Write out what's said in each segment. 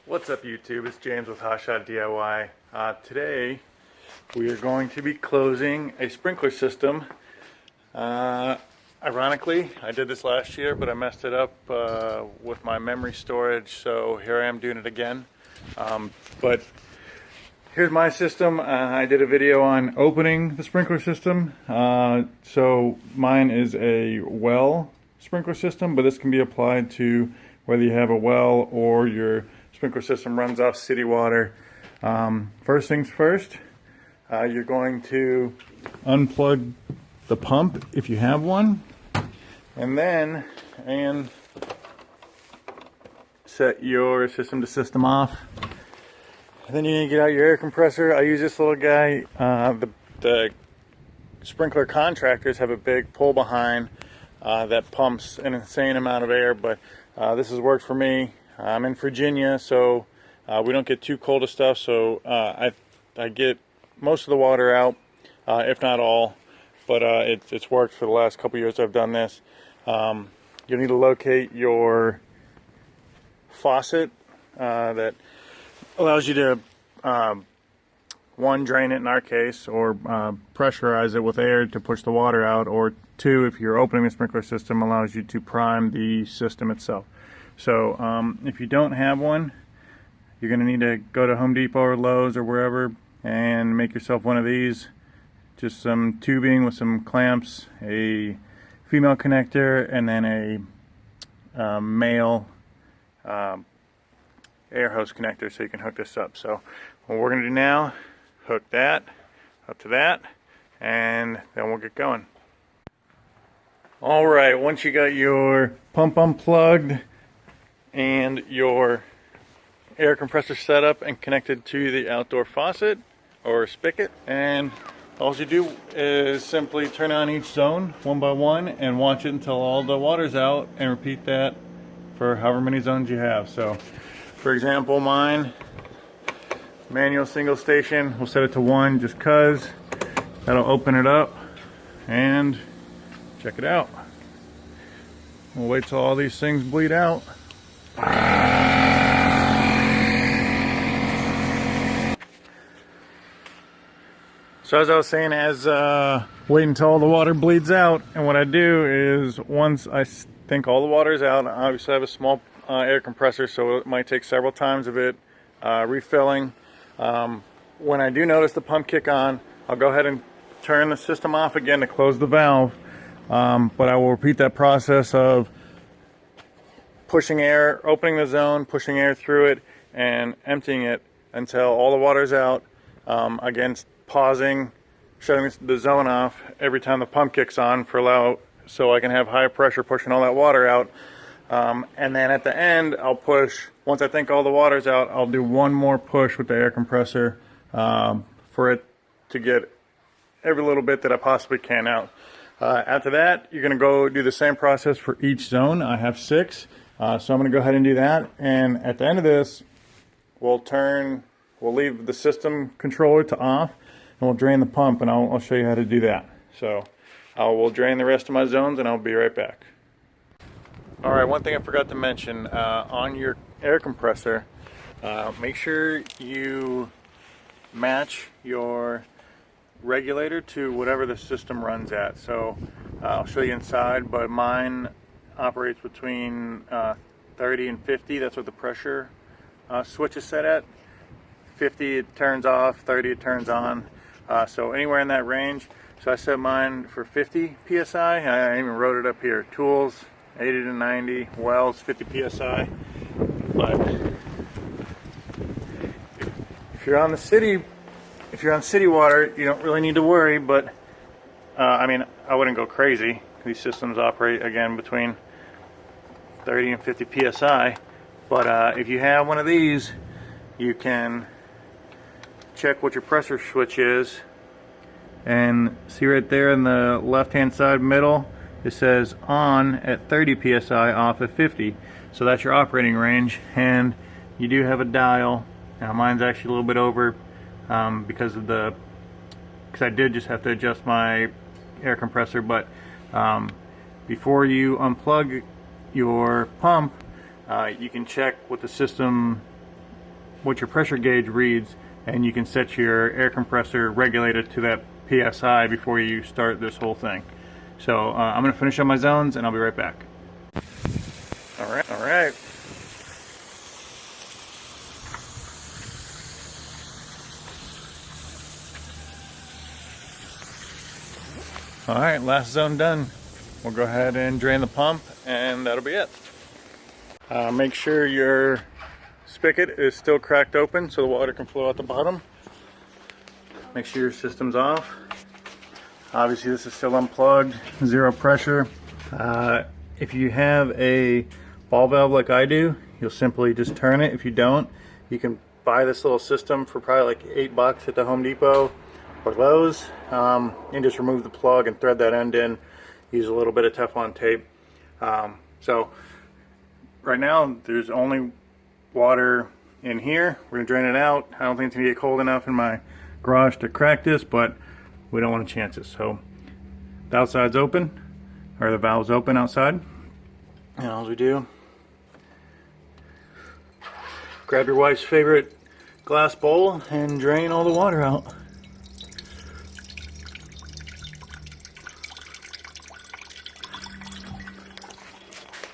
What's up YouTube? It's James with Hotshot DIY. Today we are going to be closing a sprinkler system. Ironically, I did this last year, but I messed it up with my memory storage, so here I am doing it again. But here's my system. I did a video on opening the sprinkler system. So mine is a well sprinkler system, but this can be applied to whether you have a well or your sprinkler system runs off city water. First things first, you're going to unplug the pump if you have one, and set your system to system off. And then you need to get out your air compressor. I use this little guy. The sprinkler contractors have a big pull behind that pumps an insane amount of air, but this has worked for me. I'm in Virginia, so we don't get too cold of stuff, so I get most of the water out, if not all, but it's worked for the last couple years I've done this. You'll need to locate your faucet that allows you to one, drain it in our case, or pressurize it with air to push the water out, or two, if you're opening the sprinkler system, allows you to prime the system itself. So if you don't have one, you're going to need to go to Home Depot or Lowe's or wherever and make yourself one of these. Just some tubing with some clamps, a female connector, and then a male air hose connector so you can hook this up. So what we're going to do now, hook that up to that, and then we'll get going. Alright, once you got your pump unplugged and your air compressor set up and connected to the outdoor faucet or spigot, and all you do is simply turn on each zone one by one and watch it until all the water's out, and repeat that for however many zones you have. So for example, mine, manual single station, we'll set it to 1 just cause that'll open it up, and check it out. We'll wait till all these things bleed out. So as I was saying, wait until all the water bleeds out, and what I do is once I think all the water is out, I obviously have a small air compressor, so it might take several times of it refilling. When I do notice the pump kick on, I'll go ahead and turn the system off again to close the valve, but I will repeat that process of pushing air, opening the zone, pushing air through it, and emptying it until all the water's out. Again, pausing, shutting the zone off every time the pump kicks on so I can have high pressure pushing all that water out. And then at the end, I'll push, once I think all the water's out, I'll do one more push with the air compressor for it to get every little bit that I possibly can out. After that, you're going to go do the same process for each zone. I have 6. So I'm going to go ahead and do that, and at the end of this, we'll leave the system controller to off, and we'll drain the pump, and I'll show you how to do that. So I will drain the rest of my zones, and I'll be right back. Alright, one thing I forgot to mention, on your air compressor, make sure you match your regulator to whatever the system runs at. So I'll show you inside, but mine operates between 30 and 50. That's what the pressure switch is set at. 50 it turns off, 30 it turns on, so anywhere in that range. So I set mine for 50 psi. I even wrote it up here: tools 80 to 90, wells 50 psi. But if you're on city water, you don't really need to worry. But I mean, I wouldn't go crazy. These systems operate again between 30 and 50 psi, but if you have one of these, you can check what your pressure switch is, and see right there in the left hand side middle, it says on at 30 psi, off at 50. So that's your operating range, and you do have a dial. Now mine's actually a little bit over because I did just have to adjust my air compressor, but before you unplug your pump, you can check what the system what your pressure gauge reads, and you can set your air compressor regulated to that PSI before you start this whole thing. So I'm going to finish up my zones and I'll be right back. All right. All right, last zone done. We'll go ahead and drain the pump and that'll be it. Make sure your spigot is still cracked open so the water can flow out the bottom. Make sure your system's off. Obviously this is still unplugged, zero pressure. If you have a ball valve like I do, you'll simply just turn it. If you don't, you can buy this little system for probably like $8 at the Home Depot or Lowe's, and just remove the plug and thread that end in. Use a little bit of Teflon tape. So right now there's only water in here. We're gonna drain it out. I don't think it's gonna get cold enough in my garage to crack this, but we don't want to chance it. So the outside's open, or the valve's open outside, and all we do, grab your wife's favorite glass bowl and drain all the water out.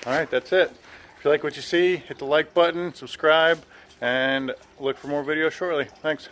Alright, that's it. If you like what you see, hit the like button, subscribe, and look for more videos shortly. Thanks.